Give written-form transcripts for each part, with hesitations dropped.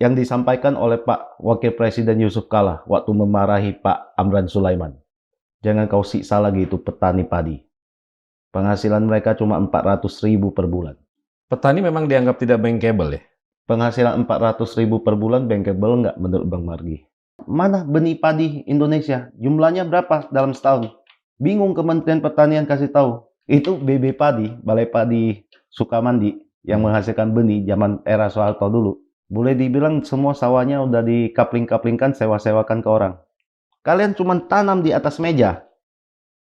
yang disampaikan oleh Pak Wakil Presiden Yusuf Kala waktu memarahi Pak Amran Sulaiman. Jangan kau siksa lagi itu petani padi. Penghasilan mereka cuma 400.000 per bulan. Petani memang dianggap tidak bankable ya? Penghasilan 400.000 per bulan bankable nggak menurut Bang Margi? Mana benih padi Indonesia? Jumlahnya berapa dalam setahun? Bingung Kementerian Pertanian kasih tahu. Itu BB Padi, Balai Padi Sukamandi, yang menghasilkan benih zaman era Soeharto dulu. Boleh dibilang semua sawahnya udah dikapling-kaplingkan, sewa-sewakan ke orang. Kalian cuma tanam di atas meja.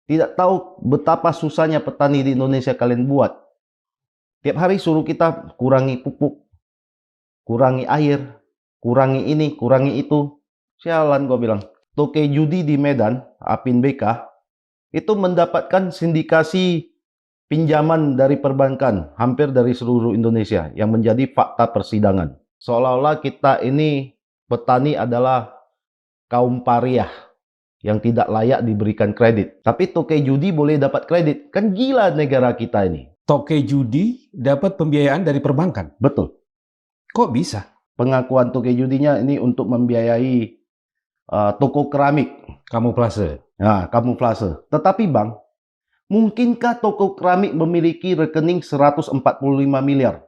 Tidak tahu betapa susahnya petani di Indonesia kalian buat. Tiap hari suruh kita kurangi pupuk, kurangi air, kurangi ini, kurangi itu. Sialan gue bilang. Toke judi di Medan, Apin BK, itu mendapatkan sindikasi pinjaman dari perbankan hampir dari seluruh Indonesia yang menjadi fakta persidangan. Seolah-olah kita ini petani adalah kaum pariah yang tidak layak diberikan kredit. Tapi toke judi boleh dapat kredit. Kan gila negara kita ini. Toke judi dapat pembiayaan dari perbankan? Betul. Kok bisa? Pengakuan toke judinya ini untuk membiayai toko keramik. Kamuflase? Nah, kamuflase. Tetapi Bang, mungkinkah toko keramik memiliki rekening 145 miliar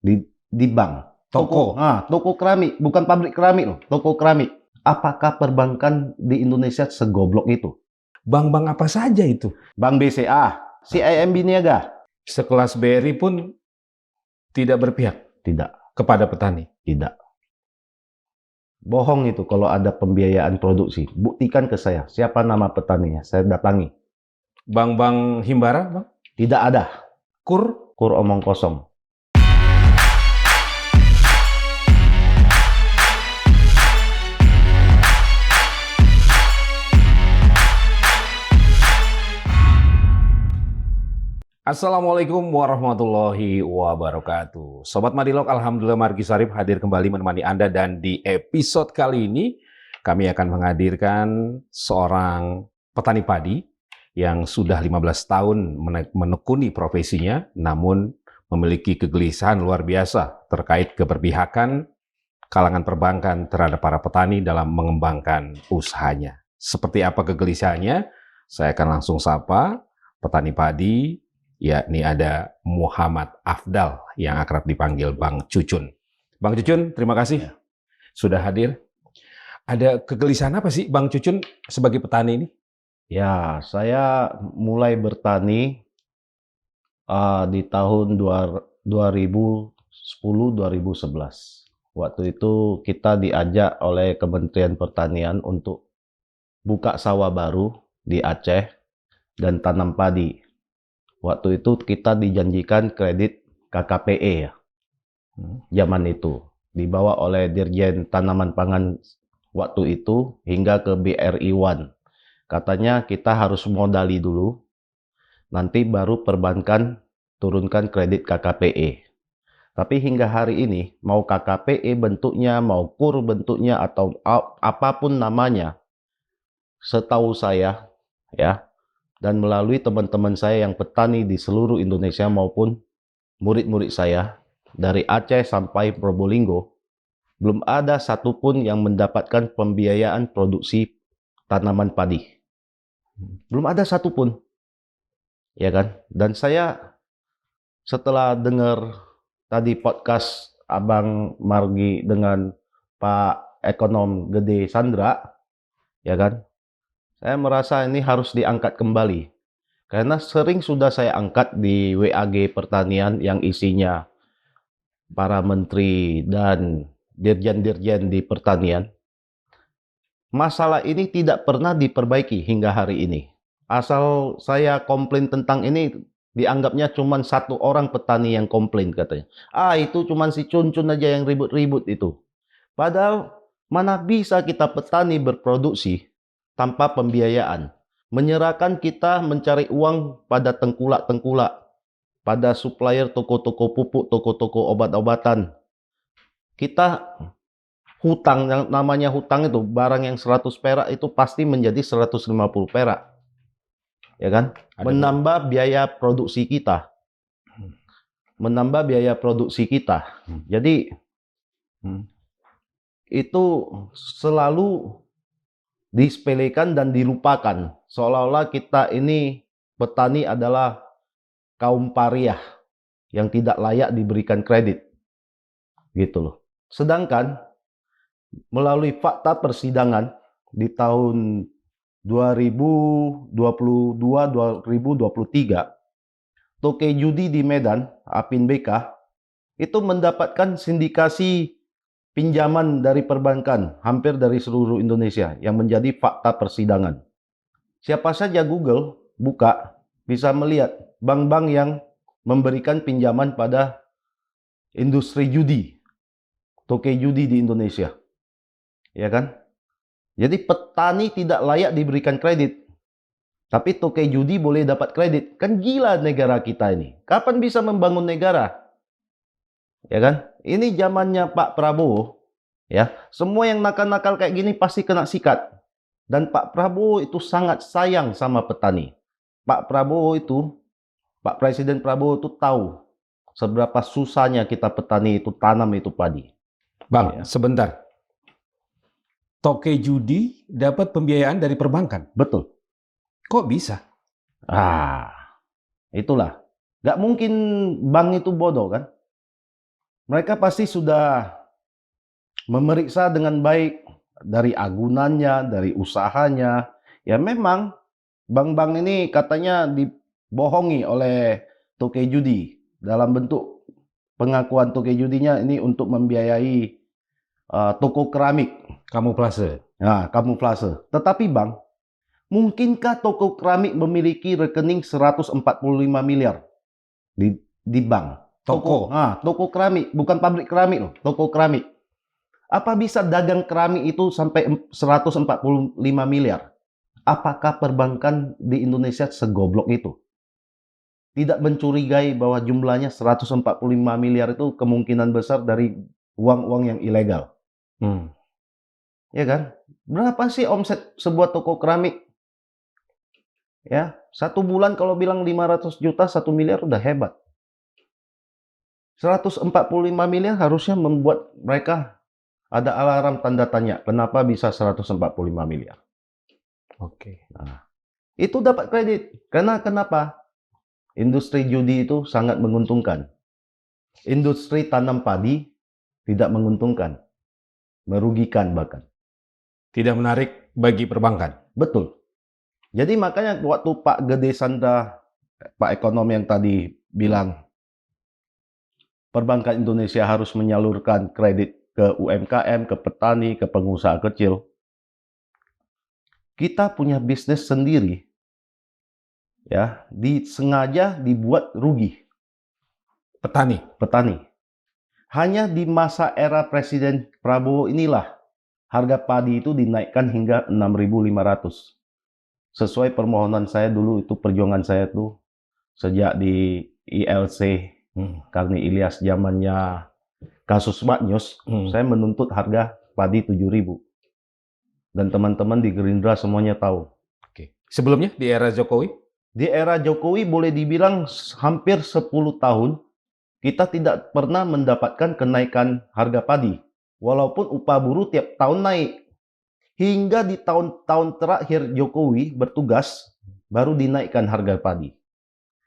di bank? Toko? Toko keramik, bukan pabrik keramik loh, toko keramik. Apakah perbankan di Indonesia segoblok itu? Bank-bank apa saja itu? Bank BCA, CIMB Niaga. Sekelas BRI pun tidak berpihak? Tidak. Kepada petani? Tidak. Bohong itu kalau ada pembiayaan produksi. Buktikan ke saya, siapa nama petaninya, saya datangi. Bank-bank Himbara, Bang? Tidak ada. Kur? Kur omong kosong. Assalamualaikum warahmatullahi wabarakatuh. Sobat Madilog, Alhamdulillah Margi Sarip hadir kembali menemani Anda, dan di episode kali ini kami akan menghadirkan seorang petani padi yang sudah 15 tahun menekuni profesinya, namun memiliki kegelisahan luar biasa terkait keberpihakan kalangan perbankan terhadap para petani dalam mengembangkan usahanya. Seperti apa kegelisahannya? Saya akan langsung sapa petani padi, yakni ada Muhammad Afdal yang akrab dipanggil Bang Cucun. Bang Cucun, terima kasih sudah hadir. Ada kegelisahan apa sih Bang Cucun sebagai petani ini? Ya, saya mulai bertani di tahun 2010-2011. Waktu itu kita diajak oleh Kementerian Pertanian untuk buka sawah baru di Aceh dan tanam padi. Waktu itu kita dijanjikan kredit KKPE ya. Zaman itu dibawa oleh Dirjen Tanaman Pangan waktu itu hingga ke BRI One. Katanya kita harus modali dulu, nanti baru perbankan turunkan kredit KKPE. Tapi hingga hari ini, mau KKPE bentuknya, mau KUR bentuknya, atau apapun namanya, setahu saya ya, dan melalui teman-teman saya yang petani di seluruh Indonesia maupun murid-murid saya dari Aceh sampai Probolinggo, belum ada satupun yang mendapatkan pembiayaan produksi tanaman padi. Belum ada satupun, ya kan? Dan saya setelah dengar tadi podcast Abang Margi dengan Pak Ekonom Gede Sandra, ya kan? Saya merasa ini harus diangkat kembali. Karena sering sudah saya angkat di WAG Pertanian yang isinya para menteri dan dirjen-dirjen di pertanian. Masalah ini tidak pernah diperbaiki hingga hari ini. Asal saya komplain tentang ini, dianggapnya cuma satu orang petani yang komplain katanya. Itu cuma si Cuncun aja yang ribut-ribut itu. Padahal mana bisa kita petani berproduksi tanpa pembiayaan. Menyerahkan kita mencari uang pada tengkulak-tengkulak, pada supplier toko-toko pupuk, toko-toko obat-obatan. Kita hutang, yang namanya hutang itu, barang yang 100 perak itu pasti menjadi 150 perak. Ya kan? Menambah biaya produksi kita. Menambah biaya produksi kita. Jadi itu selalu disepelekan dan dilupakan. Seolah-olah kita ini petani adalah kaum pariah yang tidak layak diberikan kredit. Gitu loh. Sedangkan melalui fakta persidangan di tahun 2022-2023, Tokei Judi di Medan, Apin BK, itu mendapatkan sindikasi pinjaman dari perbankan hampir dari seluruh Indonesia yang menjadi fakta persidangan. Siapa saja Google buka bisa melihat bank-bank yang memberikan pinjaman pada industri judi, Tokei Judi di Indonesia. Ya kan? Jadi petani tidak layak diberikan kredit. Tapi Tokei Judi boleh dapat kredit. Kan gila negara kita ini. Kapan bisa membangun negara? Ya kan? Ini zamannya Pak Prabowo. Ya, semua yang nakal-nakal kayak gini pasti kena sikat. Dan Pak Prabowo itu sangat sayang sama petani. Pak Presiden Prabowo itu tahu seberapa susahnya kita petani itu tanam itu padi. Bang, Ya. sebentar. Tokei Judi dapat pembiayaan dari perbankan. Betul. Kok bisa? Itulah. Gak mungkin bank itu bodoh kan? Mereka pasti sudah memeriksa dengan baik dari agunannya, dari usahanya. Ya memang bank-bank ini katanya dibohongi oleh Tokei Judi dalam bentuk pengakuan Tokei Judinya ini untuk membiayai toko keramik. Kamuflase. Nah, kamuflase. Tetapi Bang, mungkinkah toko keramik memiliki rekening 145 miliar di bank? Toko. Toko keramik, bukan pabrik keramik loh, toko keramik. Apa bisa dagang keramik itu sampai 145 miliar? Apakah perbankan di Indonesia segoblok itu? Tidak mencurigai bahwa jumlahnya 145 miliar itu kemungkinan besar dari uang-uang yang ilegal. Ya kan? Berapa sih omset sebuah toko keramik? Ya, satu bulan kalau bilang 500 juta, 1 miliar udah hebat. 145 miliar harusnya membuat mereka ada alarm tanda tanya. Kenapa bisa 145 miliar? Oke. Nah, itu dapat kredit. Karena kenapa? Industri judi itu sangat menguntungkan. Industri tanam padi tidak menguntungkan. Merugikan bahkan. Tidak menarik bagi perbankan. Betul. Jadi makanya waktu Pak Gede Sandra, Pak Ekonom yang tadi bilang, perbankan Indonesia harus menyalurkan kredit ke UMKM, ke petani, ke pengusaha kecil. Kita punya bisnis sendiri, ya, sengaja dibuat rugi. Petani. Hanya di masa era Presiden Prabowo inilah harga padi itu dinaikkan hingga 6.500. Sesuai permohonan saya dulu, itu perjuangan saya tuh sejak di ILC, Karni Ilyas zamannya kasus Maknyus, saya menuntut harga padi 7.000. Dan teman-teman di Gerindra semuanya tahu. Oke. Sebelumnya di era Jokowi? Di era Jokowi boleh dibilang hampir 10 tahun kita tidak pernah mendapatkan kenaikan harga padi. Walaupun upah buruh tiap tahun naik. Hingga di tahun-tahun terakhir Jokowi bertugas, baru dinaikkan harga padi.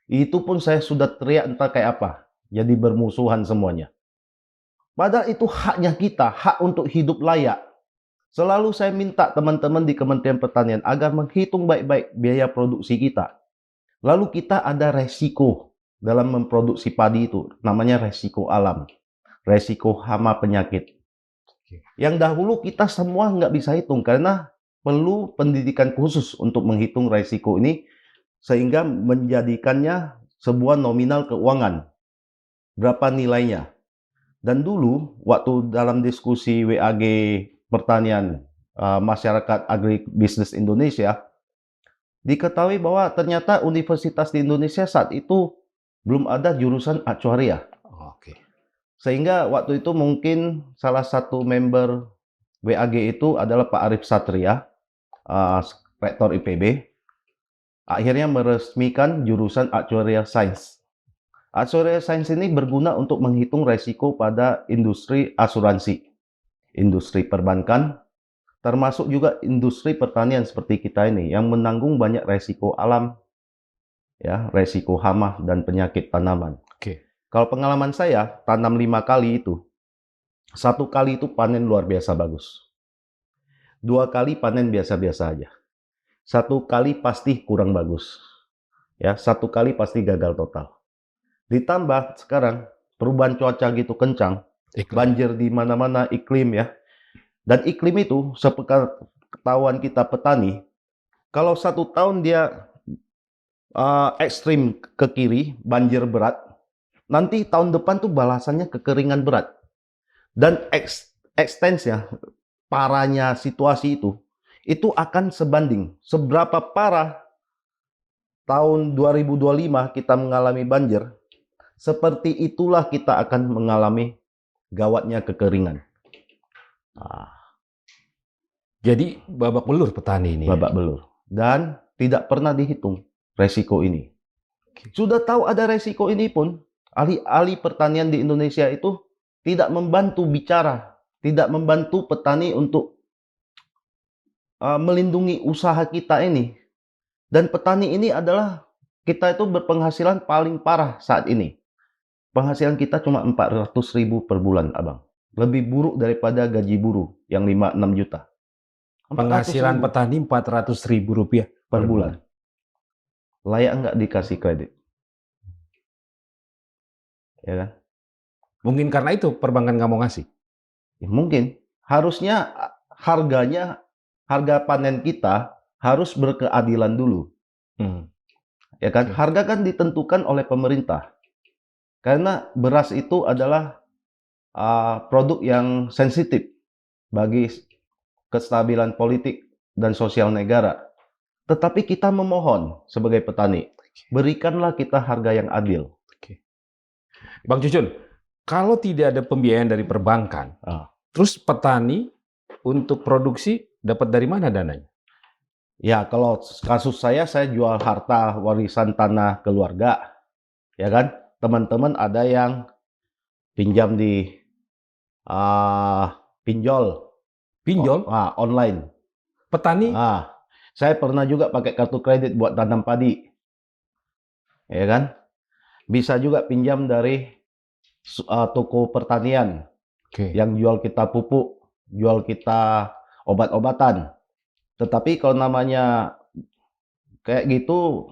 Itu pun saya sudah teriak entah kayak apa. Jadi bermusuhan semuanya. Padahal itu haknya kita, hak untuk hidup layak. Selalu saya minta teman-teman di Kementerian Pertanian agar menghitung baik-baik biaya produksi kita. Lalu kita ada resiko dalam memproduksi padi itu. Namanya resiko alam. Resiko hama penyakit. Yang dahulu kita semua nggak bisa hitung karena perlu pendidikan khusus untuk menghitung resiko ini sehingga menjadikannya sebuah nominal keuangan. Berapa nilainya? Dan dulu waktu dalam diskusi WAG Pertanian Masyarakat Agribisnis Indonesia diketahui bahwa ternyata universitas di Indonesia saat itu belum ada jurusan aktuaria. Sehingga waktu itu mungkin salah satu member WAG itu adalah Pak Arif Satria, Rektor IPB, akhirnya meresmikan jurusan Actuarial Science. Actuarial Science ini berguna untuk menghitung resiko pada industri asuransi. industri perbankan, termasuk juga industri pertanian seperti kita ini yang menanggung banyak resiko alam, ya, resiko hama dan penyakit tanaman. Oke. Kalau pengalaman saya, tanam 5 kali itu, 1 kali itu panen luar biasa bagus. 2 kali panen biasa-biasa aja. 1 kali pasti kurang bagus. Ya, 1 kali pasti gagal total. Ditambah sekarang perubahan cuaca gitu kencang, Iklim. banjir di mana-mana, iklim ya. Dan iklim itu sepengetahuan kita petani, kalau 1 tahun dia ekstrim ke kiri, banjir berat, nanti tahun depan tuh balasannya kekeringan berat. Dan ekstensnya, parahnya situasi itu akan sebanding. Seberapa parah tahun 2025 kita mengalami banjir, seperti itulah kita akan mengalami gawatnya kekeringan. Jadi babak belur petani ini. Babak belur. Dan tidak pernah dihitung resiko ini. Sudah tahu ada resiko ini pun, ahli-ahli pertanian di Indonesia itu tidak membantu bicara, tidak membantu petani untuk melindungi usaha kita ini. Dan petani ini adalah, kita itu berpenghasilan paling parah saat ini. Penghasilan kita cuma 400.000 per bulan, Abang. Lebih buruk daripada gaji buruh yang 5-6 juta. Penghasilan 400.000 petani Rp400.000 per bulan. Layak nggak dikasih kredit? Ya kan? Mungkin karena itu perbankan nggak mau ngasih. Ya, mungkin. Harusnya harga panen kita harus berkeadilan dulu. Ya kan? Oke. Harga kan ditentukan oleh pemerintah. Karena beras itu adalah produk yang sensitif bagi kestabilan politik dan sosial negara. Tetapi kita memohon sebagai petani, berikanlah kita harga yang adil. Bang Cucun, kalau tidak ada pembiayaan dari perbankan, terus petani untuk produksi dapat dari mana dananya? Ya, kalau kasus saya jual harta warisan tanah keluarga. Ya kan? Teman-teman ada yang pinjam di pinjol. Pinjol? Online. Petani? Saya pernah juga pakai kartu kredit buat tanam padi. Ya kan? Bisa juga pinjam dari toko pertanian yang jual kita pupuk, jual kita obat-obatan. Tetapi kalau namanya kayak gitu,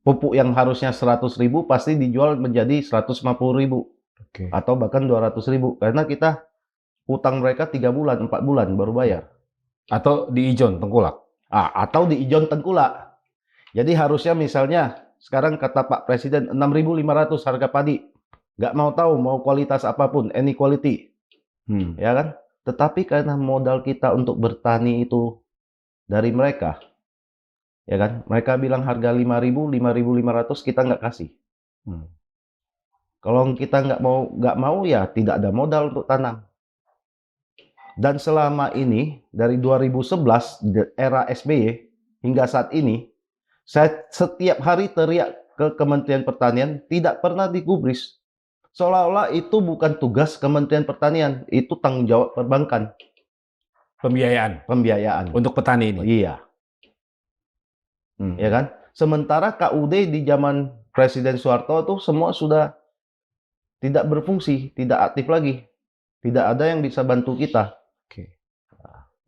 pupuk yang harusnya 100.000 pasti dijual menjadi 150.000 atau bahkan 200.000 karena kita utang mereka 3 bulan, 4 bulan baru bayar. Atau di Ijon Tengkulak? Atau di Ijon Tengkulak. Jadi harusnya misalnya sekarang kata Pak Presiden 6.500 harga padi. Nggak mau tahu mau kualitas apapun, any quality. Ya kan? Tetapi karena modal kita untuk bertani itu dari mereka, ya kan? Mereka bilang harga 5.000, 5.500 kita nggak kasih. Kalau kita nggak mau ya tidak ada modal untuk tanam. Dan selama ini dari 2011 era SBY hingga saat ini, saya setiap hari teriak ke Kementerian Pertanian tidak pernah digubris. Seolah-olah itu bukan tugas Kementerian Pertanian, itu tanggung jawab perbankan. Pembiayaan. Untuk petani ini? Iya. Ya kan? Sementara KUD di zaman Presiden Soeharto itu semua sudah tidak berfungsi, tidak aktif lagi. Tidak ada yang bisa bantu kita.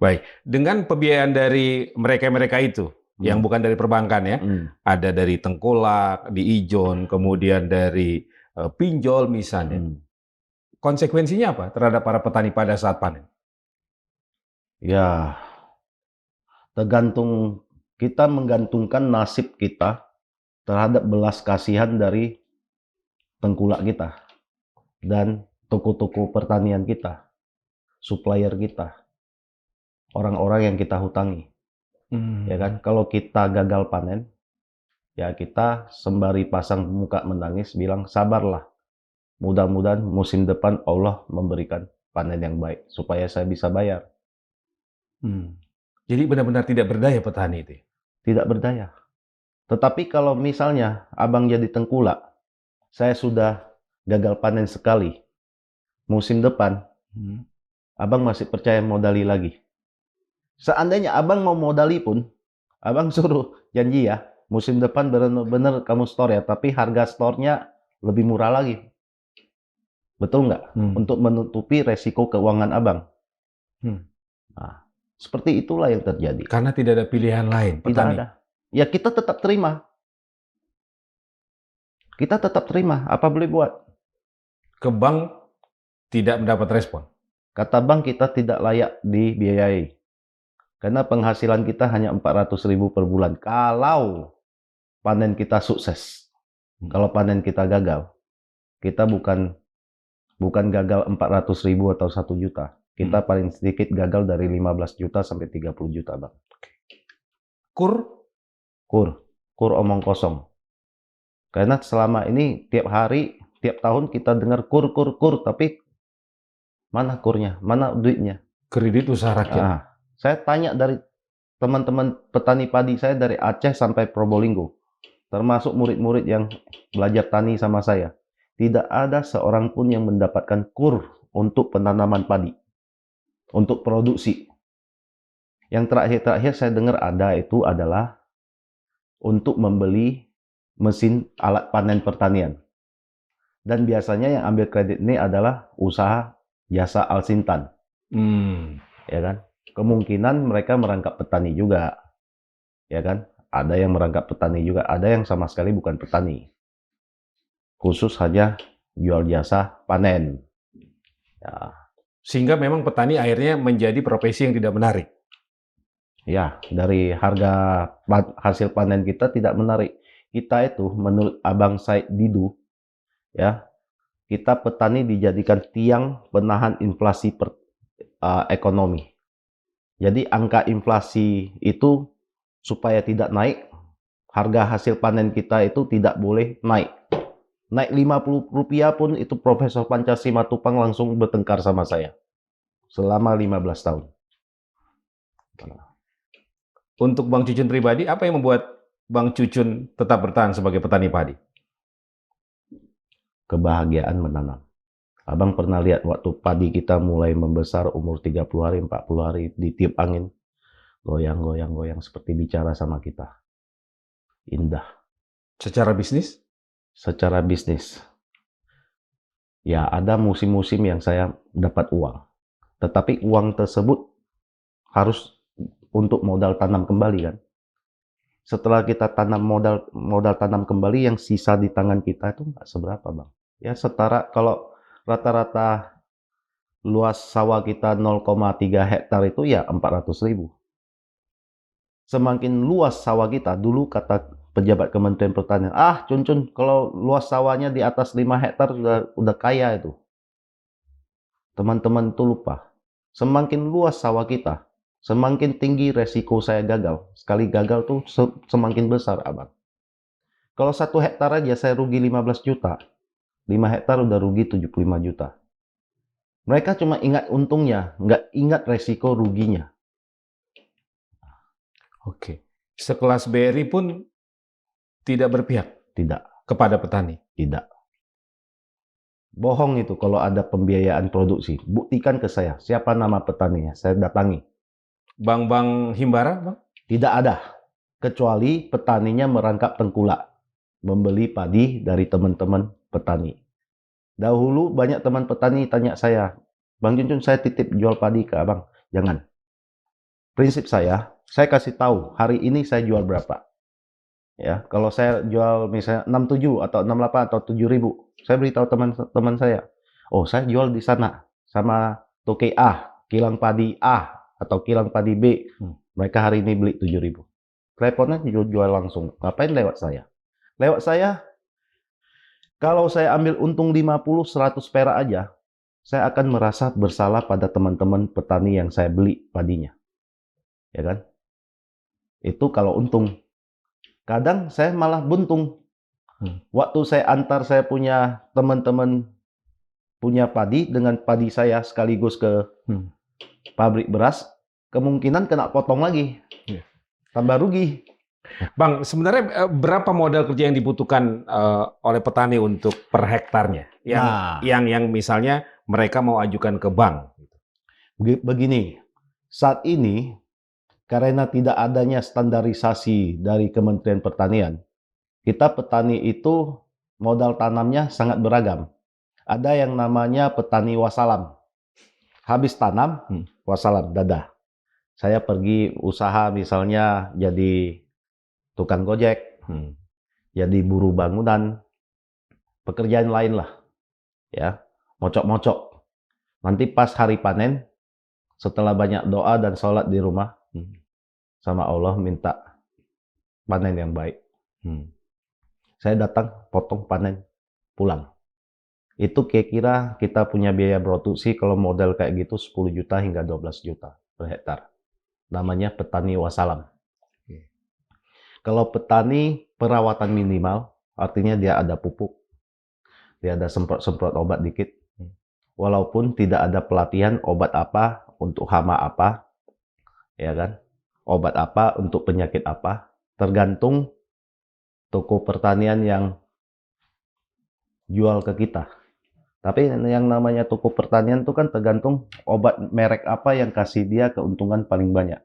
Baik, dengan pembiayaan dari mereka-mereka itu, yang bukan dari perbankan ya, ada dari Tengkulak, di Ijon, kemudian dari pinjol misalnya. Konsekuensinya apa terhadap para petani pada saat panen? Ya, kita menggantungkan nasib kita terhadap belas kasihan dari Tengkulak kita dan toko-toko pertanian kita, supplier kita, orang-orang yang kita hutangi. Ya kan, kalau kita gagal panen, ya kita sembari pasang muka menangis bilang sabarlah. Mudah-mudahan musim depan Allah memberikan panen yang baik supaya saya bisa bayar. Jadi benar-benar tidak berdaya petani itu? Tidak berdaya. Tetapi kalau misalnya abang jadi Tengkulak, saya sudah gagal panen sekali, musim depan Abang masih percaya modali lagi. Seandainya abang mau modali pun, abang suruh janji ya, musim depan benar-benar kamu store ya, tapi harga store-nya lebih murah lagi. Betul nggak? Untuk menutupi resiko keuangan abang. Nah, seperti itulah yang terjadi. Karena tidak ada pilihan lain, Tidak petani. ada. Ya kita tetap terima. Kita tetap terima. Apa boleh buat? Ke bank tidak mendapat respon. Kata bank kita tidak layak dibiayai. Karena penghasilan kita hanya 400.000 per bulan. Kalau panen kita sukses. Kalau panen kita gagal, kita bukan gagal 400.000 atau 1 juta. Kita paling sedikit gagal dari 15 juta sampai 30 juta, Bang. Kur omong kosong. Karena selama ini tiap hari, tiap tahun kita dengar kur, tapi mana kurnya, mana duitnya? Kredit usaha rakyat. Nah, saya tanya dari teman-teman petani padi saya dari Aceh sampai Probolinggo, termasuk murid-murid yang belajar tani sama saya. Tidak ada seorang pun yang mendapatkan kur untuk penanaman padi, untuk produksi. Yang terakhir saya dengar ada itu adalah untuk membeli mesin alat panen pertanian. Dan biasanya yang ambil kredit ini adalah usaha jasa Alsintan. Ya kan? Kemungkinan mereka merangkap petani juga. Ya kan? Ada yang merangkap petani juga, ada yang sama sekali bukan petani. Khusus saja jual jasa panen. Ya. Sehingga memang petani akhirnya menjadi profesi yang tidak menarik. Ya, dari harga hasil panen kita tidak menarik. Kita itu menurut Abang Said Didu, ya, kita petani dijadikan tiang penahan inflasi ekonomi. Jadi angka inflasi itu supaya tidak naik, harga hasil panen kita itu tidak boleh naik. Naik Rp50 pun itu Profesor Panca Simatupang langsung bertengkar sama saya. Selama 15 tahun. Untuk Bang Cucun pribadi, apa yang membuat Bang Cucun tetap bertahan sebagai petani padi? Kebahagiaan menanam. Abang pernah lihat waktu padi kita mulai membesar umur 30 hari, 40 hari, ditiup angin. Goyang-goyang seperti bicara sama kita. Indah. Secara bisnis? Secara bisnis. Ya, ada musim-musim yang saya dapat uang. Tetapi uang tersebut harus untuk modal tanam kembali kan. Setelah kita tanam modal tanam kembali, yang sisa di tangan kita itu nggak seberapa, Bang. Ya setara, kalau rata-rata luas sawah kita 0,3 hektar itu ya 400.000. Semakin luas sawah kita, dulu kata pejabat Kementerian Pertanian, Cun, kalau luas sawahnya di atas 5 hektar udah kaya itu. Teman-teman itu lupa. Semakin luas sawah kita, semakin tinggi resiko saya gagal. Sekali gagal tuh semakin besar, Abang. Kalau 1 hektar aja saya rugi 15 juta. 5 hektar udah rugi 75 juta. Mereka cuma ingat untungnya, nggak ingat resiko ruginya. Oke. Sekelas BRI pun tidak berpihak? Tidak. Kepada petani? Tidak. Bohong itu kalau ada pembiayaan produksi. Buktikan ke saya, siapa nama petaninya, saya datangi. Bank Himbara, Bang? Tidak ada. Kecuali petaninya merangkap tengkulak. Membeli padi dari teman-teman petani. Dahulu banyak teman petani tanya saya, Bang Cuncun, saya titip jual padi ke abang. Jangan. Prinsip saya kasih tahu hari ini saya jual berapa. Ya, kalau saya jual misalnya 67 atau 68 atau 7.000, saya beritahu teman-teman saya, oh saya jual di sana sama toke A, kilang padi A atau kilang padi B. Mereka hari ini beli 7.000. Teleponnya jual langsung. Ngapain lewat saya? Lewat saya, kalau saya ambil untung 50-100 perak aja, saya akan merasa bersalah pada teman-teman petani yang saya beli padinya. Ya kan? Itu kalau untung. Kadang saya malah buntung. Waktu saya antar saya punya teman-teman punya padi dengan padi saya sekaligus ke pabrik beras, kemungkinan kena potong lagi. Tambah rugi. Bang, sebenarnya berapa modal kerja yang dibutuhkan oleh petani untuk per hektarnya? Yang misalnya mereka mau ajukan ke bank. Begini, saat ini karena tidak adanya standarisasi dari Kementerian Pertanian, kita petani itu modal tanamnya sangat beragam. Ada yang namanya petani wassalam. Habis tanam, wassalam, dadah. Saya pergi usaha misalnya jadi tukang gojek, jadi buruh bangunan, pekerjaan lain lah, ya, mocok-mocok. Nanti pas hari panen, setelah banyak doa dan sholat di rumah, sama Allah minta panen yang baik. Saya datang, potong, panen, pulang. Itu kira-kira kita punya biaya produksi kalau model kayak gitu 10 juta hingga 12 juta per hektar. Namanya petani wassalam. Kalau petani perawatan minimal, artinya dia ada pupuk, dia ada semprot-semprot obat dikit. Walaupun tidak ada pelatihan obat apa untuk hama apa, ya kan? Obat apa untuk penyakit apa, tergantung toko pertanian yang jual ke kita. Tapi yang namanya toko pertanian itu kan tergantung obat merek apa yang kasih dia keuntungan paling banyak.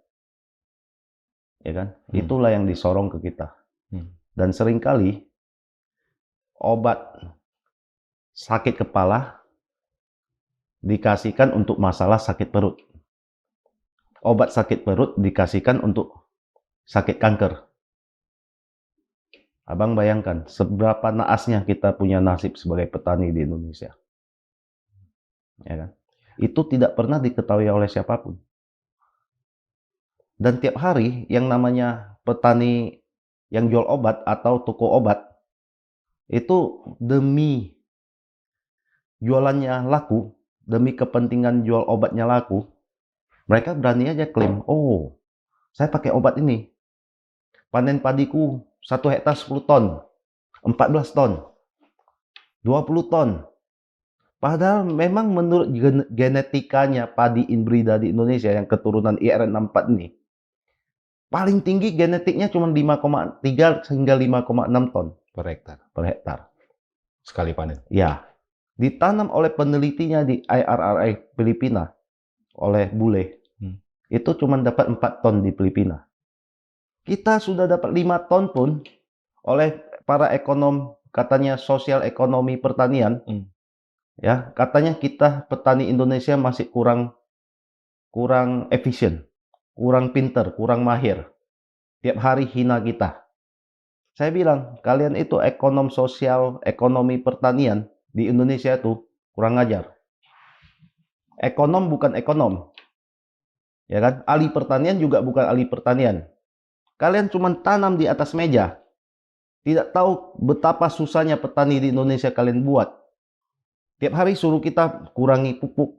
Ya kan? Itulah yang disorong ke kita. Dan seringkali obat sakit kepala dikasihkan untuk masalah sakit perut. Obat sakit perut dikasihkan untuk sakit kanker. Abang bayangkan seberapa naasnya kita punya nasib sebagai petani di Indonesia. Ya kan? Itu tidak pernah diketahui oleh siapapun. Dan tiap hari yang namanya petani yang jual obat atau toko obat, itu demi jualannya laku, demi kepentingan jual obatnya laku, mereka berani aja klaim, oh, saya pakai obat ini. Panen padiku 1 hektar 10 ton, 14 ton, 20 ton. Padahal memang menurut genetikanya padi inbrida di Indonesia yang keturunan IR64 ini, paling tinggi genetiknya cuma 5,3 hingga 5,6 ton per hektar. Sekali panen. Ya, ditanam oleh penelitinya di IRRI Filipina oleh bule. Itu cuma dapat 4 ton di Filipina. Kita sudah dapat 5 ton pun oleh para ekonom, katanya sosial ekonomi pertanian. Ya, katanya kita petani Indonesia masih kurang efisien, kurang pinter, kurang mahir. Tiap hari hina kita. Saya bilang, kalian itu ekonom sosial, ekonomi pertanian di Indonesia itu kurang ajar. Ekonom bukan ekonom. Ya kan? Ahli pertanian juga bukan ahli pertanian. Kalian cuma tanam di atas meja. Tidak tahu betapa susahnya petani di Indonesia kalian buat. Tiap hari suruh kita kurangi pupuk,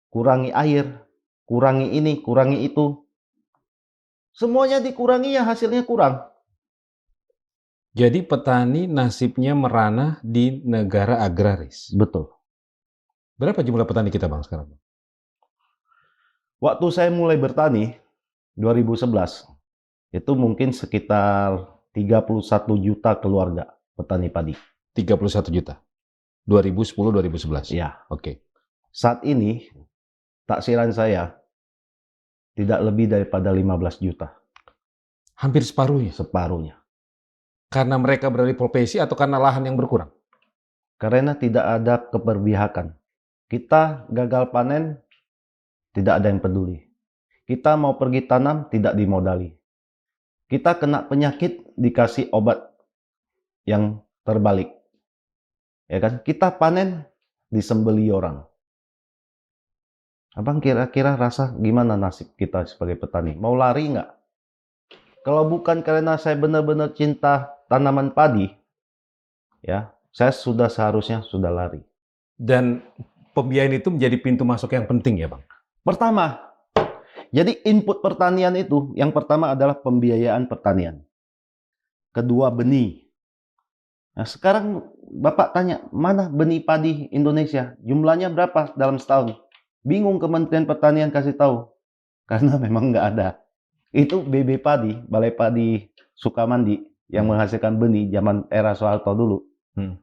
kurangi air, kurangi ini, kurangi itu. Semuanya dikurangi ya hasilnya kurang. Jadi petani nasibnya merana di negara agraris. Betul. Berapa jumlah petani kita, Bang, sekarang? Waktu saya mulai bertani, 2011, itu mungkin sekitar 31 juta keluarga petani padi. 31 juta? 2010-2011? Ya. Oke. Saat ini, taksiran saya tidak lebih daripada 15 juta. Hampir separuhnya? Separuhnya. Karena mereka beralih profesi atau karena lahan yang berkurang? Karena tidak ada keberpihakan. Kita gagal panen, tidak ada yang peduli. Kita mau pergi tanam, tidak dimodali. Kita kena penyakit, dikasih obat yang terbalik. Ya kan? Kita panen, disembeli orang. Abang kira-kira rasa gimana nasib kita sebagai petani? Mau lari nggak? Kalau bukan karena saya benar-benar cinta tanaman padi, ya, saya seharusnya sudah lari. Dan pembiayaan itu menjadi pintu masuk yang penting ya, Bang? Pertama, jadi input pertanian itu, yang pertama adalah pembiayaan pertanian. Kedua, benih. Nah, sekarang Bapak tanya, mana benih padi Indonesia? Jumlahnya berapa dalam setahun? Bingung Kementerian Pertanian kasih tahu. Karena memang nggak ada. Itu BB Padi, Balai Padi Sukamandi, yang menghasilkan benih zaman era Soeharto dulu.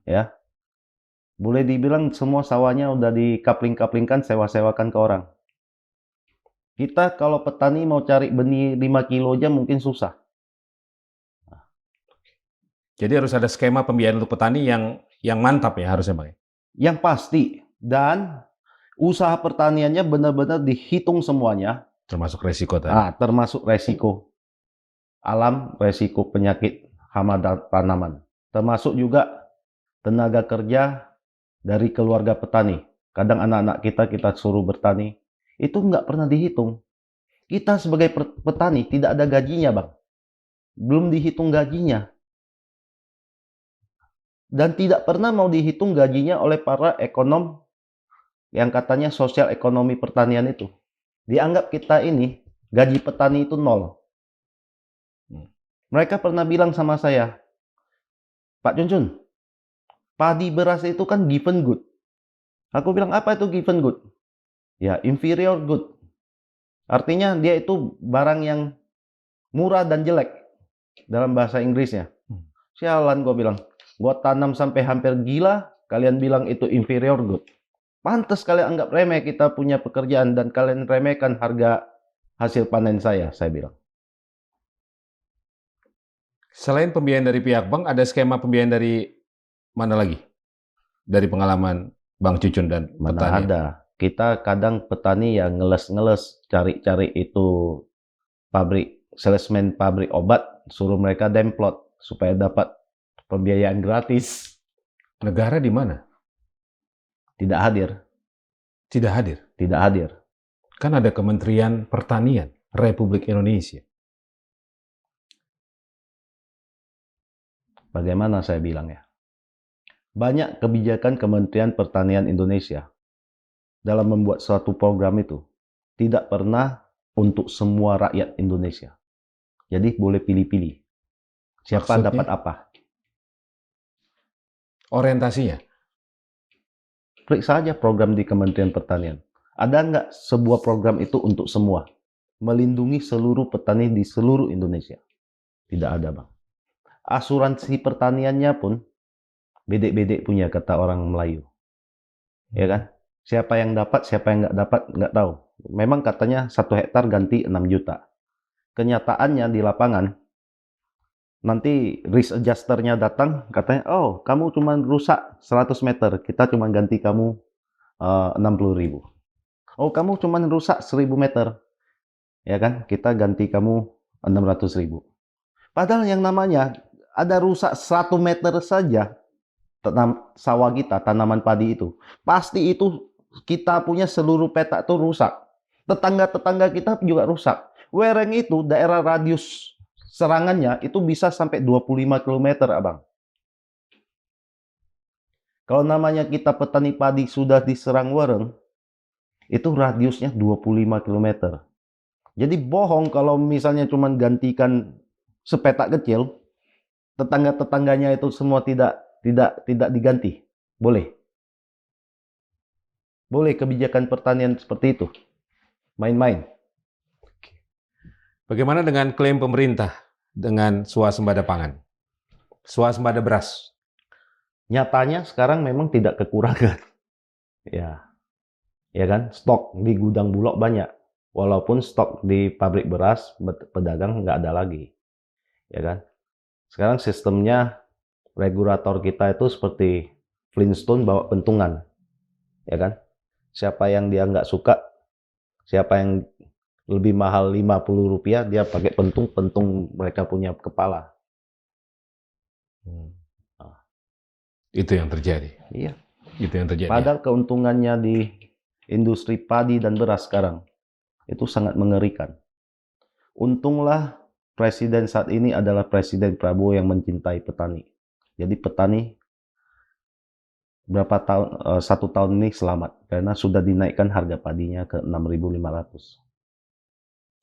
Ya, boleh dibilang semua sawahnya udah dikapling-kaplingkan, sewa-sewakan ke orang. Kita kalau petani mau cari benih 5 kilo aja mungkin susah. Jadi harus ada skema pembiayaan untuk petani yang mantap ya harusnya Bang. Yang pasti, dan usaha pertaniannya benar-benar dihitung semuanya, Termasuk resiko tadi. termasuk resiko alam, resiko penyakit hama tanaman, termasuk juga tenaga kerja dari keluarga petani. Kadang anak-anak kita suruh bertani, itu nggak pernah dihitung. Kita sebagai petani tidak ada gajinya, Bang. Belum dihitung gajinya. Dan tidak pernah mau dihitung gajinya oleh para ekonom yang katanya sosial ekonomi pertanian itu. Dianggap kita ini, gaji petani itu nol. Mereka pernah bilang sama saya, Pak Cuncun, padi beras itu kan given good. Aku bilang, apa itu given good? Ya, inferior good. Artinya dia itu barang yang murah dan jelek dalam bahasa Inggrisnya. Sialan, gue bilang. Gue tanam sampai hampir gila, kalian bilang itu inferior good. Pantes kalian anggap remeh kita punya pekerjaan dan kalian remehkan harga hasil panen saya bilang. Selain pembiayaan dari pihak bank, ada skema pembiayaan dari mana lagi? Dari pengalaman Bang Cucun dan Mana petani. ada. Kita kadang petani yang ngeles-ngeles cari-cari itu salesman pabrik obat, suruh mereka demplot supaya dapat pembiayaan gratis. Negara di mana? Tidak hadir. Tidak hadir. Tidak hadir. Kan ada Kementerian Pertanian Republik Indonesia. Bagaimana saya bilang ya? Banyak kebijakan Kementerian Pertanian Indonesia dalam membuat suatu program itu tidak pernah untuk semua rakyat Indonesia. Jadi boleh pilih-pilih. Siapa Maksudnya? dapat apa? Orientasinya? Periksa saja program di Kementerian Pertanian. Ada nggak sebuah program itu untuk semua? Melindungi seluruh petani di seluruh Indonesia? Tidak ada, Bang. Asuransi pertaniannya pun bedek-bedek punya, kata orang Melayu. Ya kan? Siapa yang dapat, siapa yang nggak dapat, nggak tahu. Memang katanya 1 hektar ganti 6 juta. Kenyataannya di lapangan, nanti risk adjuster-nya datang, katanya, oh kamu cuma rusak 100 meter, kita cuma ganti kamu 60.000. Oh kamu cuma rusak 1.000 meter, ya kan, kita ganti kamu 600.000. Padahal yang namanya ada rusak 1 meter saja, sawah kita, tanaman padi itu, pasti itu kita punya seluruh petak itu rusak. Tetangga-tetangga kita juga rusak. Wereng itu daerah radius serangannya itu bisa sampai 25 km, Abang. Kalau namanya kita petani padi sudah diserang wereng, itu radiusnya 25 km. Jadi bohong kalau misalnya cuma gantikan sepetak kecil, tetangga-tetangganya itu semua tidak diganti. Boleh. Boleh kebijakan pertanian seperti itu. Main-main. Bagaimana dengan klaim pemerintah dengan swasembada pangan? Swasembada beras. Nyatanya sekarang memang tidak kekurangan. Ya. Ya kan? Stok di gudang Bulog banyak. Walaupun stok di pabrik beras pedagang nggak ada lagi. Ya kan? Sekarang sistemnya regulator kita itu seperti Flintstone bawa pentungan. Ya kan? Siapa yang dia nggak suka, siapa yang lebih mahal Rp50, dia pakai pentung mereka punya kepala. Itu yang terjadi. Iya. Itu yang terjadi. Padahal keuntungannya di industri padi dan beras sekarang itu sangat mengerikan. Untunglah presiden saat ini adalah Presiden Prabowo yang mencintai petani. Jadi petani satu tahun ini selamat karena sudah dinaikkan harga padinya ke 6.500.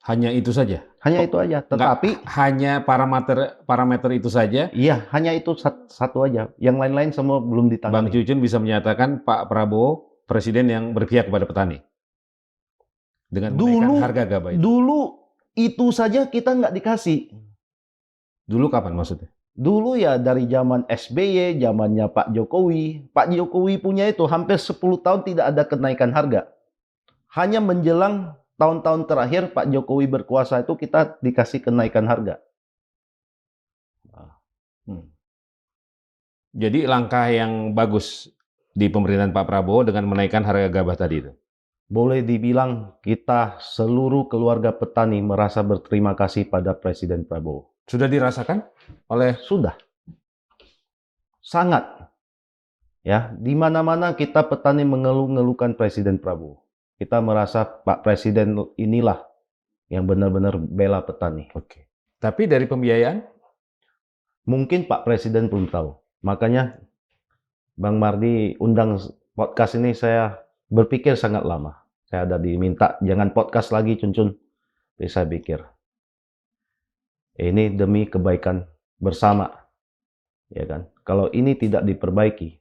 Hanya itu saja. Hanya itu aja. Tetapi hanya parameter itu saja. Iya, hanya itu satu aja. Yang lain-lain semua belum ditangani. Bang Cucun bisa menyatakan Pak Prabowo presiden yang berpihak kepada petani dengan menaikkan harga gabah itu. Dulu itu saja kita nggak dikasih. Dulu kapan maksudnya? Dulu ya dari zaman SBY, zamannya Pak Jokowi. Pak Jokowi punya itu hampir 10 tahun tidak ada kenaikan harga. Hanya menjelang tahun-tahun terakhir Pak Jokowi berkuasa itu kita dikasih kenaikan harga. Jadi langkah yang bagus di pemerintahan Pak Prabowo dengan menaikkan harga gabah tadi itu. Boleh dibilang kita seluruh keluarga petani merasa berterima kasih pada Presiden Prabowo. Sudah dirasakan oleh Sudah. Sangat. Ya, di mana-mana kita petani mengeluh-ngeluhkan Presiden Prabowo. Kita merasa Pak Presiden inilah yang benar-benar bela petani. Oke. Tapi dari pembiayaan Mungkin Pak Presiden belum tahu. Makanya Bang Mardi undang podcast ini, saya berpikir sangat lama. Saya ada diminta, jangan podcast lagi Cun-Cun. Jadi saya pikir, ini demi kebaikan bersama. Ya kan? Kalau ini tidak diperbaiki,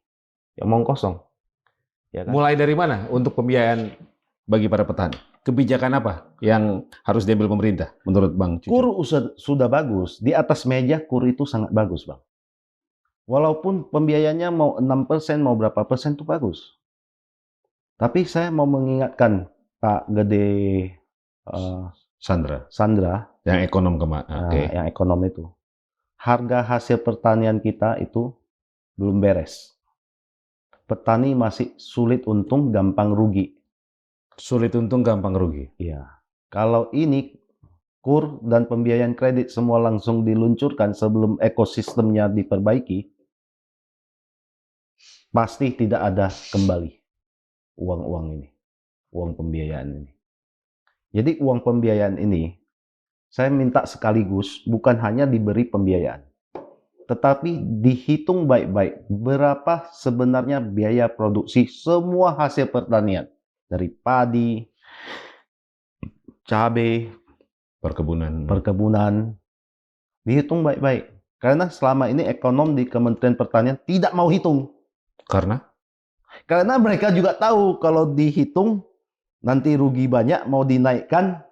ya omong kosong. Ya kan? mulai dari mana untuk pembiayaan bagi para petani? Kebijakan apa yang harus diambil pemerintah menurut Bang Cucu? Kur sudah bagus. Di atas meja kur itu sangat bagus, Bang. Walaupun pembiayanya mau 6%, mau berapa persen itu bagus. Tapi saya mau mengingatkan Pak Gede Sandra Yang ekonom yang ekonom itu. Harga hasil pertanian kita itu belum beres. Petani masih sulit untung, gampang rugi. Sulit untung, gampang rugi. Iya. Kalau ini kur dan pembiayaan kredit semua langsung diluncurkan sebelum ekosistemnya diperbaiki, pasti tidak ada kembali uang-uang ini, uang pembiayaan ini. Jadi uang pembiayaan ini, saya minta sekaligus bukan hanya diberi pembiayaan, tetapi dihitung baik-baik berapa sebenarnya biaya produksi semua hasil pertanian. Dari padi, cabai, perkebunan, dihitung baik-baik. Karena selama ini ekonom di Kementerian Pertanian tidak mau hitung. Karena mereka juga tahu kalau dihitung nanti rugi banyak, mau dinaikkan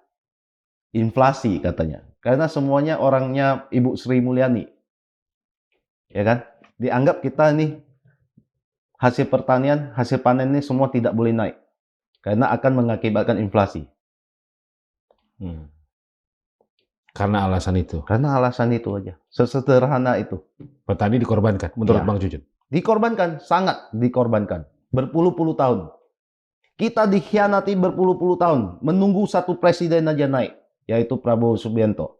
inflasi katanya. Karena semuanya orangnya Ibu Sri Mulyani. Ya kan? Dianggap kita nih hasil pertanian, hasil panen ini semua tidak boleh naik. Karena akan mengakibatkan inflasi. Karena alasan itu. Karena alasan itu aja. Sesederhana itu. Petani dikorbankan menurut Ya. Bang Cucu. Dikorbankan, sangat dikorbankan. Berpuluh-puluh tahun. Kita dikhianati berpuluh-puluh tahun. Menunggu satu presiden aja naik. Yaitu Prabowo Subianto.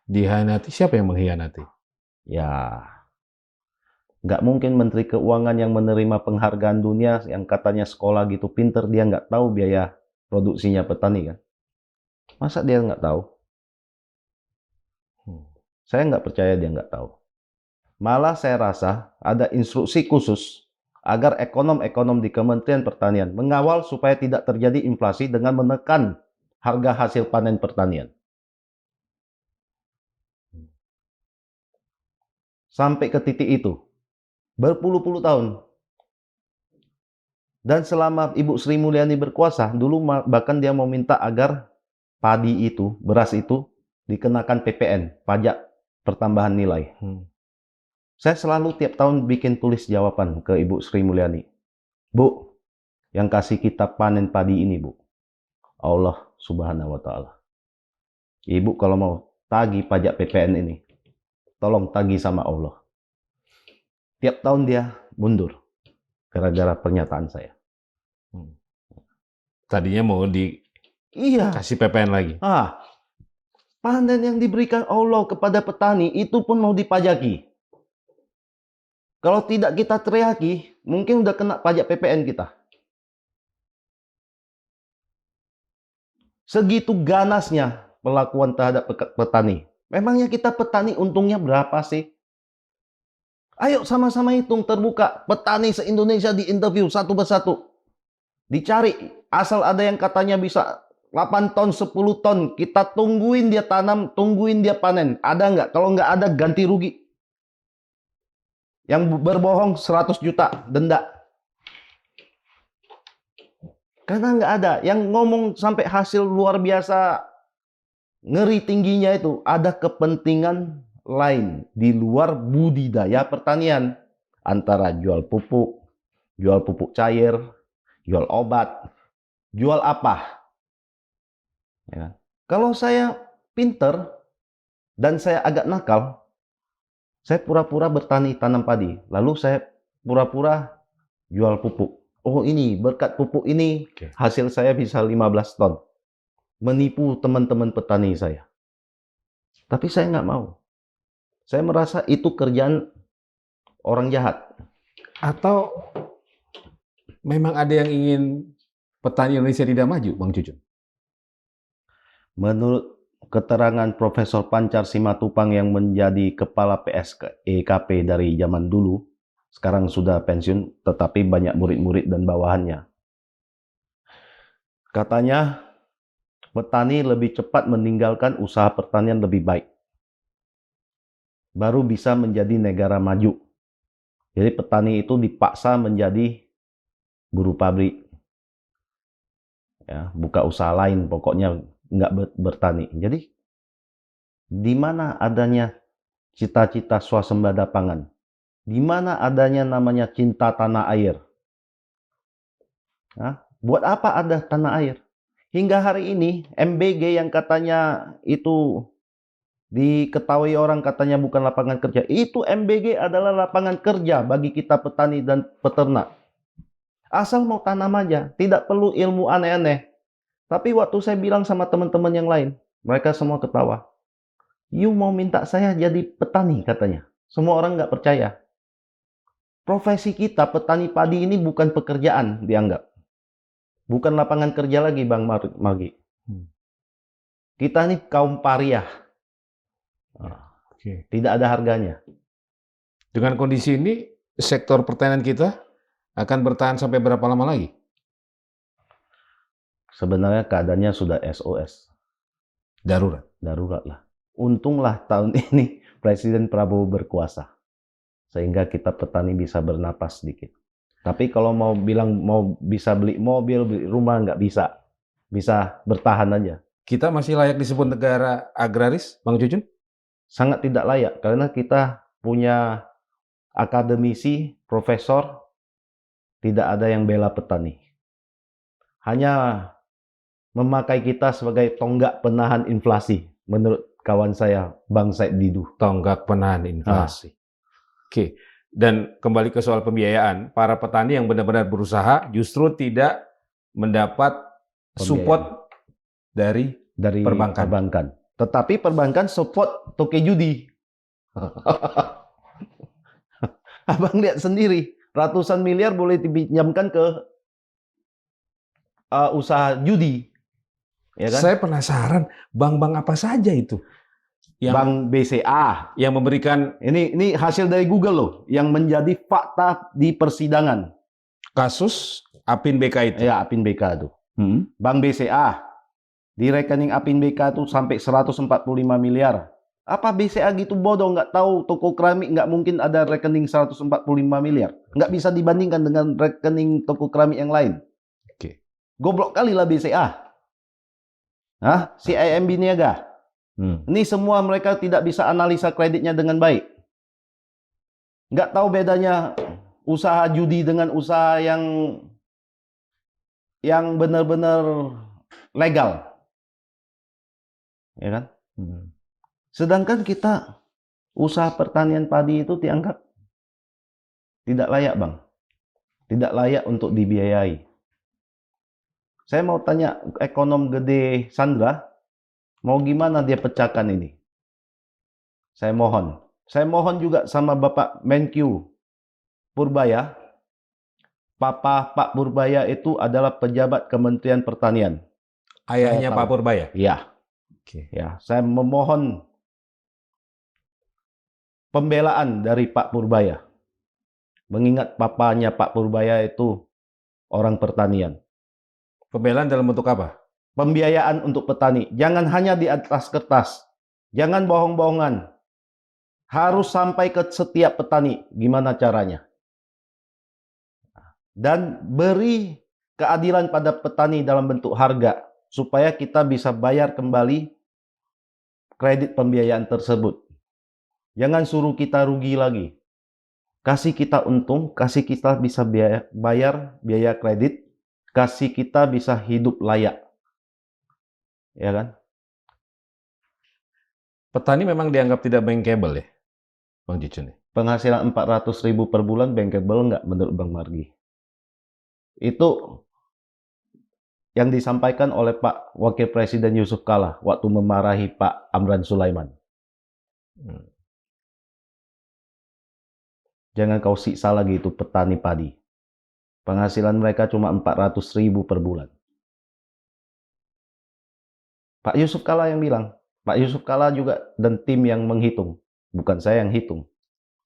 Dikhianati, siapa yang mengkhianati? Ya, nggak mungkin Menteri Keuangan yang menerima penghargaan dunia yang katanya sekolah gitu pinter, dia nggak tahu biaya produksinya petani kan. Masa dia nggak tahu? Saya nggak percaya dia nggak tahu. Malah saya rasa ada instruksi khusus agar ekonom-ekonom di Kementerian Pertanian mengawal supaya tidak terjadi inflasi dengan menekan harga hasil panen pertanian. Sampai ke titik itu. Berpuluh-puluh tahun. Dan selama Ibu Sri Mulyani berkuasa, dulu bahkan dia mau minta agar padi itu, beras itu, dikenakan PPN, pajak pertambahan nilai. Saya selalu tiap tahun bikin tulis jawaban ke Ibu Sri Mulyani. Bu, yang kasih kita panen padi ini, Bu, Allah Subhanahu wa Ta'ala. Ibu kalau mau tagih pajak PPN ini, tolong tagih sama Allah. Tiap tahun dia mundur gara-gara pernyataan saya. Tadinya mau dikasih PPN lagi. Panen yang diberikan Allah kepada petani itu pun mau dipajaki. Kalau tidak kita teriaki, mungkin udah kena pajak PPN kita. Segitu ganasnya perlakuan terhadap petani. Memangnya kita petani untungnya berapa sih? Ayo sama-sama hitung terbuka. Petani se-Indonesia diinterview satu persatu. Dicari. Asal ada yang katanya bisa 8 ton, 10 ton. Kita tungguin dia tanam, tungguin dia panen. Ada nggak? Kalau nggak ada, ganti rugi. Yang berbohong 100 juta denda. Karena nggak ada. Yang ngomong sampai hasil luar biasa, ngeri tingginya itu, ada kepentingan lain di luar budidaya pertanian. Antara jual pupuk cair, jual obat, jual apa. Ya kan? Kalau saya pinter dan saya agak nakal, saya pura-pura bertani tanam padi, lalu saya pura-pura jual pupuk. Oh ini, berkat pupuk ini Oke. hasil saya bisa 15 ton. Menipu teman-teman petani saya. Tapi saya nggak mau. Saya merasa itu kerjaan orang jahat. Atau memang ada yang ingin petani Indonesia tidak maju, Bang Cucun? Menurut keterangan Profesor Pancar Simatupang yang menjadi kepala PSEKP dari zaman dulu, sekarang sudah pensiun, tetapi banyak murid-murid dan bawahannya. Katanya, petani lebih cepat meninggalkan usaha pertanian lebih baik. Baru bisa menjadi negara maju. Jadi petani itu dipaksa menjadi buruh pabrik. Ya, buka usaha lain, pokoknya nggak bertani. Jadi, di mana adanya cita-cita swasembada pangan? Di mana adanya namanya cinta tanah air? Nah, buat apa ada tanah air? Hingga hari ini, MBG yang katanya itu diketahui orang katanya bukan lapangan kerja. Itu MBG adalah lapangan kerja bagi kita petani dan peternak. Asal mau tanam aja, tidak perlu ilmu aneh-aneh. Tapi waktu saya bilang sama teman-teman yang lain, mereka semua ketawa. You mau minta saya jadi petani katanya. Semua orang nggak percaya. Profesi kita petani padi ini bukan pekerjaan dianggap. Bukan lapangan kerja lagi Bang Magi. Kita ini kaum pariah. Oke. Tidak ada harganya. Dengan kondisi ini, sektor pertanian kita akan bertahan sampai berapa lama lagi? Sebenarnya keadaannya sudah SOS. Darurat. Darurat lah. Untunglah tahun ini Presiden Prabowo berkuasa. Sehingga kita petani bisa bernapas sedikit. Tapi kalau mau bilang mau bisa beli mobil, beli rumah, nggak bisa. Bisa bertahan aja. Kita masih layak disebut negara agraris, Bang Cucun? Sangat tidak layak. Karena kita punya akademisi, profesor, tidak ada yang bela petani. Hanya memakai kita sebagai tonggak penahan inflasi. Menurut kawan saya, Bang Said Didu. Tonggak penahan inflasi. Oke. Dan kembali ke soal pembiayaan, para petani yang benar-benar berusaha justru tidak mendapat support dari perbankan. Tetapi perbankan support toke judi. Abang lihat sendiri, ratusan miliar boleh dipinjamkan ke usaha judi. Ya kan? Saya penasaran, bank-bank apa saja itu? Bank BCA yang memberikan ini hasil dari Google loh, yang menjadi fakta di persidangan. Kasus Apin BK itu. Ya, Apin BK itu. Bank BCA di rekening Apin BK itu sampai 145 miliar. Apa BCA gitu bodoh, nggak tahu toko keramik nggak mungkin ada rekening 145 miliar. Nggak bisa dibandingkan dengan rekening toko keramik yang lain. Oke. Goblok kali lah BCA. Hah? Si IMB Niaga. Ini semua mereka tidak bisa analisa kreditnya dengan baik. Nggak tahu bedanya usaha judi dengan usaha yang benar-benar legal. Ya kan? Sedangkan kita usaha pertanian padi itu dianggap tidak layak, Bang. Tidak layak untuk dibiayai. Saya mau tanya ekonom gede Sandra, mau gimana dia pecahkan ini? Saya mohon. Saya mohon juga sama Bapak Menkyu Purbaya. Pak Purbaya itu adalah pejabat Kementerian Pertanian. Ayahnya Pak Purbaya? Iya. Oke. Ya, saya memohon pembelaan dari Pak Purbaya. Mengingat papanya Pak Purbaya itu orang pertanian. Pembelaan dalam bentuk apa? Pembiayaan untuk petani. Jangan hanya di atas kertas. Jangan bohong-bohongan. Harus sampai ke setiap petani. Gimana caranya? Dan beri keadilan pada petani dalam bentuk harga. Supaya kita bisa bayar kembali kredit pembiayaan tersebut. Jangan suruh kita rugi lagi. Kasih kita untung, kasih kita bisa bayar biaya kredit, kasih kita bisa hidup layak. ya kan? Petani memang dianggap tidak bankable ya, Bang Jujun ya? Penghasilan 400.000 per bulan bankable nggak menurut Bang Margi? Itu yang disampaikan oleh Pak Wakil Presiden Yusuf Kala waktu memarahi Pak Amran Sulaiman. Jangan kau siksa lagi itu petani padi. Penghasilan mereka cuma 400.000 per bulan. Pak Yusuf Kala yang bilang. Pak Yusuf Kala juga dan tim yang menghitung. Bukan saya yang hitung.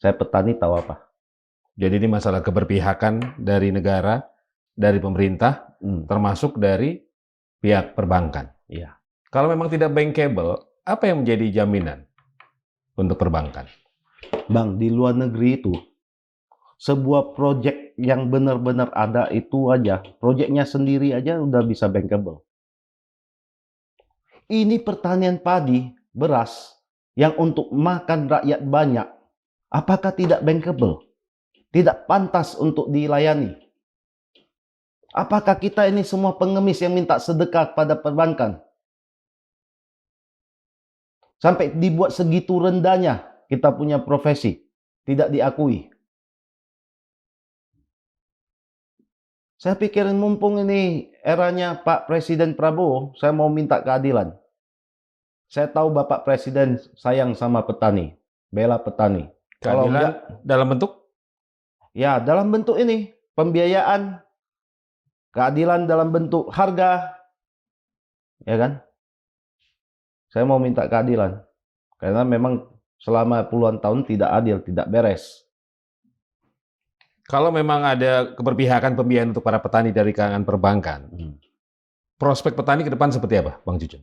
Saya petani tahu apa. Jadi ini masalah keberpihakan dari negara, dari pemerintah, termasuk dari pihak perbankan. Iya. Kalau memang tidak bankable, apa yang menjadi jaminan untuk perbankan? Bang, di luar negeri itu, sebuah proyek yang benar-benar ada itu aja, proyeknya sendiri aja udah bisa bankable. Ini pertanian padi, beras, yang untuk makan rakyat banyak, apakah tidak bankable? Tidak pantas untuk dilayani? Apakah kita ini semua pengemis yang minta sedekah pada perbankan? Sampai dibuat segitu rendahnya kita punya profesi, tidak diakui. Saya pikirin mumpung ini eranya Pak Presiden Prabowo, saya mau minta keadilan. Saya tahu Bapak Presiden sayang sama petani, bela petani. Kalau Keadilan enggak, dalam bentuk? ya dalam bentuk ini, pembiayaan, keadilan dalam bentuk harga, ya kan? Saya mau minta keadilan. Karena memang selama puluhan tahun tidak adil, tidak beres. Kalau memang ada keberpihakan pembiayaan untuk para petani dari kalangan perbankan, prospek petani ke depan seperti apa, Bang Jujun?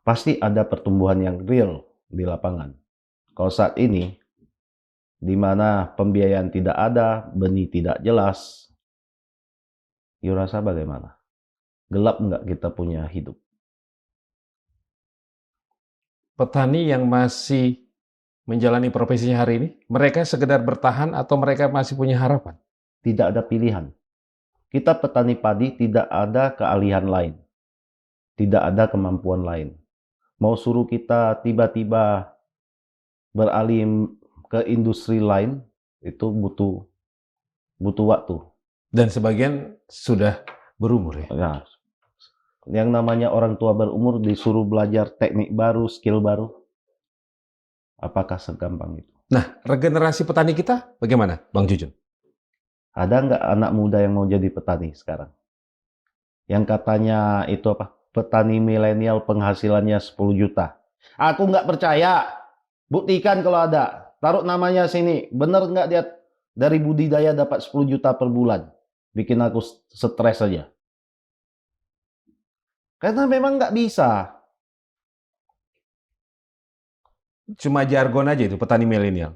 Pasti ada pertumbuhan yang real di lapangan. Kalau saat ini, di mana pembiayaan tidak ada, benih tidak jelas, you rasa bagaimana? Gelap nggak kita punya hidup? Petani yang masih menjalani profesinya hari ini, mereka sekedar bertahan atau mereka masih punya harapan? Tidak ada pilihan. Kita petani padi tidak ada keahlian lain. Tidak ada kemampuan lain. Mau suruh kita tiba-tiba beralih ke industri lain, itu butuh waktu. Dan sebagian sudah berumur ya? Nah, yang namanya orang tua berumur disuruh belajar teknik baru, skill baru. Apakah segampang itu? Nah, regenerasi petani kita bagaimana, Bang Jujun? Ada nggak anak muda yang mau jadi petani sekarang? Yang katanya itu apa? Petani milenial penghasilannya 10 juta. Aku nggak percaya. Buktikan kalau ada. Taruh namanya sini. Bener nggak dia dari budidaya dapat 10 juta per bulan? Bikin aku stres aja. Karena memang nggak bisa. Cuma jargon aja itu, petani milenial.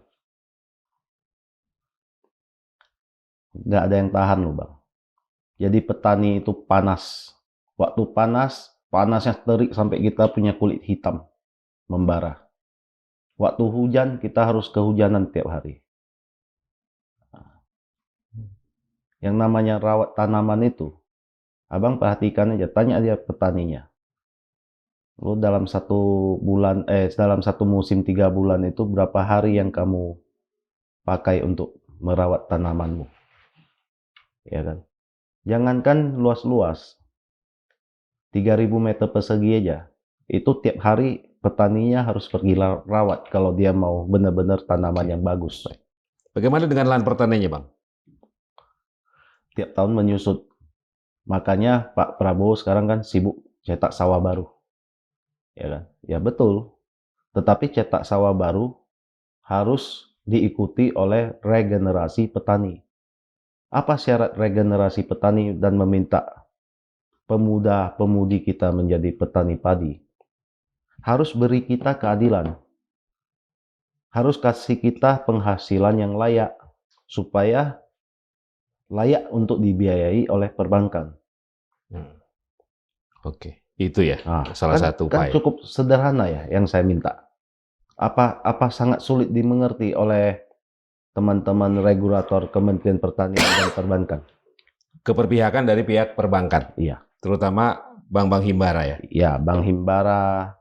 Nggak ada yang tahan loh bang. Jadi petani itu panas. Waktu panas, panasnya terik sampai kita punya kulit hitam. Membara. Waktu hujan, kita harus kehujanan tiap hari. Yang namanya rawat tanaman itu, abang perhatikan aja, tanya aja petaninya. Lu dalam dalam satu musim 3 bulan itu berapa hari yang kamu pakai untuk merawat tanamanmu? Ya kan? Jangankan luas-luas, 3.000 meter persegi aja, itu tiap hari petaninya harus pergi rawat kalau dia mau benar-benar tanaman yang bagus. Bagaimana dengan lahan pertaniannya, Bang? Tiap tahun menyusut. Makanya Pak Prabowo sekarang kan sibuk cetak sawah baru. Ya kan? Ya betul. Tetapi cetak sawah baru harus diikuti oleh regenerasi petani. Apa syarat regenerasi petani dan meminta pemuda-pemudi kita menjadi petani padi? Harus beri kita keadilan. Harus kasih kita penghasilan yang layak supaya layak untuk dibiayai oleh perbankan. Oke, itu ya salah kan, satu kan upaya. cukup sederhana ya yang saya minta. Apa sangat sulit dimengerti oleh teman-teman regulator Kementerian Pertanian dan Perbankan? Keberpihakan dari pihak perbankan. Iya. Terutama Bank Himbara ya? Ya, Bank Himbara,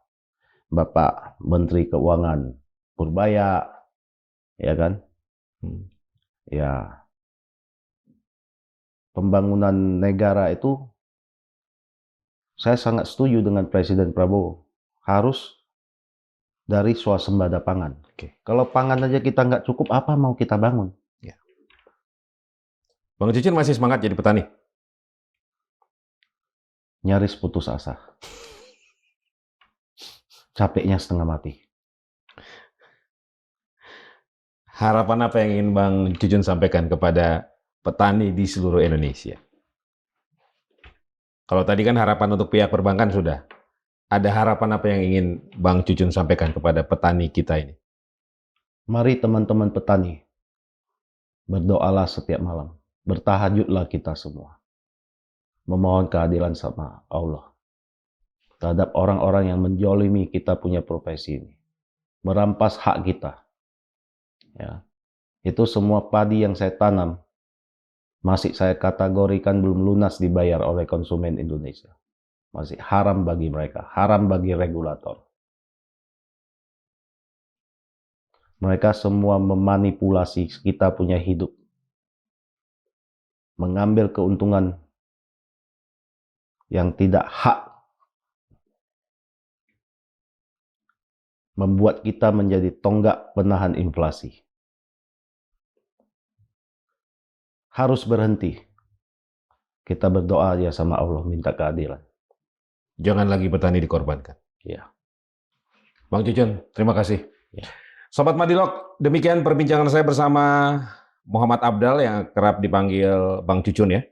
Bapak Menteri Keuangan Purbaya, ya kan? Ya, pembangunan negara itu saya sangat setuju dengan Presiden Prabowo. Harus dari swasembada pangan. Oke. Kalau pangan aja kita nggak cukup, apa mau kita bangun? Ya. Bang Cucun masih semangat jadi petani? Nyaris putus asa. Capeknya setengah mati. Harapan apa yang ingin Bang Cucun sampaikan kepada petani di seluruh Indonesia? Kalau tadi kan harapan untuk pihak perbankan sudah. Ada harapan apa yang ingin Bang Cucun sampaikan kepada petani kita ini? Mari teman-teman petani, berdoalah setiap malam. Bertahajudlah kita semua. Memohon keadilan sama Allah terhadap orang-orang yang menjolimi kita punya profesi ini. Merampas hak kita. Ya. Itu semua padi yang saya tanam masih saya kategorikan belum lunas dibayar oleh konsumen Indonesia. Masih haram bagi mereka, haram bagi regulator. Mereka semua memanipulasi kita punya hidup. Mengambil keuntungan yang tidak hak. Membuat kita menjadi tonggak penahan inflasi. Harus berhenti. Kita berdoa aja sama Allah, minta keadilan. Jangan lagi petani dikorbankan. Ya. Bang Cucun, terima kasih. Ya. Sobat Madilog, demikian perbincangan saya bersama Muhammad Abdal yang kerap dipanggil Bang Cucun ya.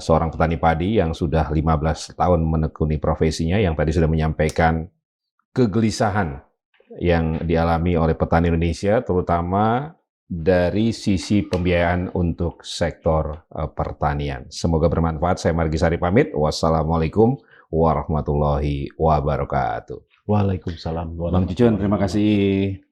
Seorang petani padi yang sudah 15 tahun menekuni profesinya, yang tadi sudah menyampaikan kegelisahan yang dialami oleh petani Indonesia, terutama dari sisi pembiayaan untuk sektor pertanian. Semoga bermanfaat. Saya Margi Sari pamit. Wassalamualaikum warahmatullahi wabarakatuh. Waalaikumsalam. Bang Cucun, terima kasih.